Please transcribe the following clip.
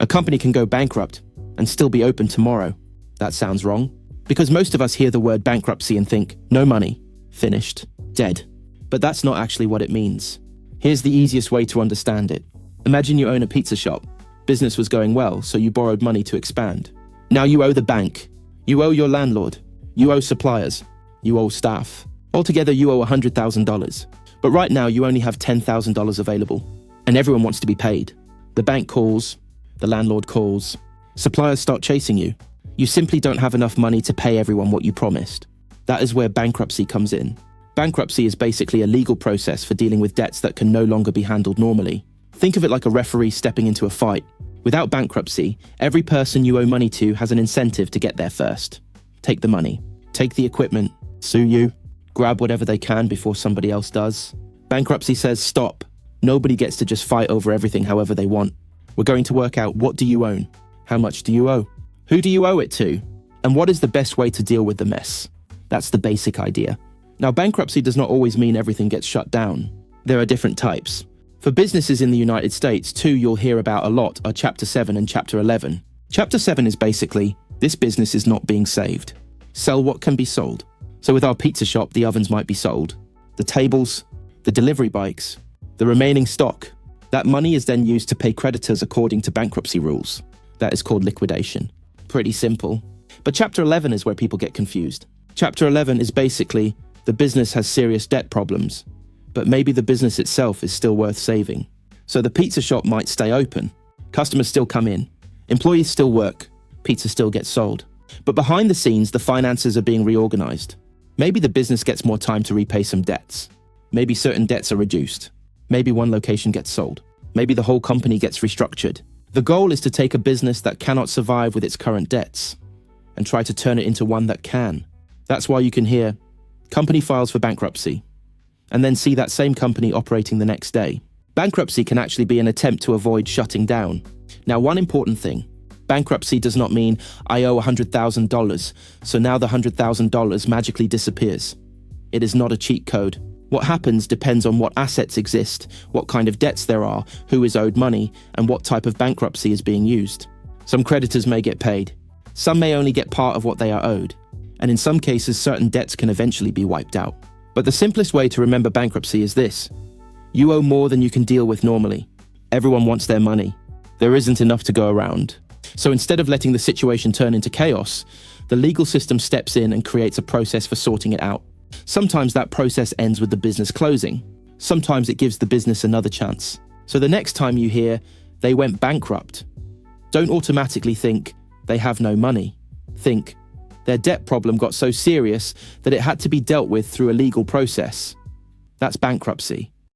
A company can go bankrupt and still be open tomorrow. That sounds wrong, because most of us hear the word bankruptcy and think, no money, finished, dead. But that's not actually what it means. Here's the easiest way to understand it. Imagine you own a pizza shop. Business was going well, so you borrowed money to expand. Now you owe the bank. You owe your landlord. You owe suppliers. You owe staff. Altogether, you owe $100,000. But right now, you only have $10,000 available, and everyone wants to be paid. The bank calls, the landlord calls, suppliers start chasing you. You simply don't have enough money to pay everyone what you promised. That is where bankruptcy comes in. Bankruptcy is basically a legal process for dealing with debts that can no longer be handled normally. Think of it like a referee stepping into a fight. Without bankruptcy, every person you owe money to has an incentive to get there first. Take the money, take the equipment, sue you, grab whatever they can before somebody else does. Bankruptcy says stop. Nobody gets to just fight over everything however they want. We're going to work out, what do you own? How much do you owe? Who do you owe it to? And what is the best way to deal with the mess? That's the basic idea. Now, bankruptcy does not always mean everything gets shut down. There are different types. For businesses in the United States, two you'll hear about a lot are Chapter 7 and Chapter 11. Chapter 7 is basically, this business is not being saved. Sell what can be sold. So with our pizza shop, the ovens might be sold. The tables, the delivery bikes, the remaining stock. That money is then used to pay creditors according to bankruptcy rules. That is called liquidation. Pretty simple. But Chapter 11 is where people get confused. Chapter 11 is basically, the business has serious debt problems, but maybe the business itself is still worth saving. So the pizza shop might stay open. Customers still come in. Employees still work. Pizza still gets sold. But behind the scenes, the finances are being reorganized. Maybe the business gets more time to repay some debts. Maybe certain debts are reduced. Maybe one location gets sold. Maybe the whole company gets restructured. The goal is to take a business that cannot survive with its current debts and try to turn it into one that can. That's why you can hear, company files for bankruptcy, and then see that same company operating the next day. Bankruptcy can actually be an attempt to avoid shutting down. Now, one important thing, bankruptcy does not mean I owe $100,000, so now the $100,000 magically disappears. It is not a cheat code. What happens depends on what assets exist, what kind of debts there are, who is owed money, and what type of bankruptcy is being used. Some creditors may get paid. Some may only get part of what they are owed. And in some cases, certain debts can eventually be wiped out. But the simplest way to remember bankruptcy is this. You owe more than you can deal with normally. Everyone wants their money. There isn't enough to go around. So instead of letting the situation turn into chaos, the legal system steps in and creates a process for sorting it out. Sometimes that process ends with the business closing. Sometimes it gives the business another chance. So the next time you hear, they went bankrupt, don't automatically think, they have no money. Think, their debt problem got so serious that it had to be dealt with through a legal process. That's bankruptcy.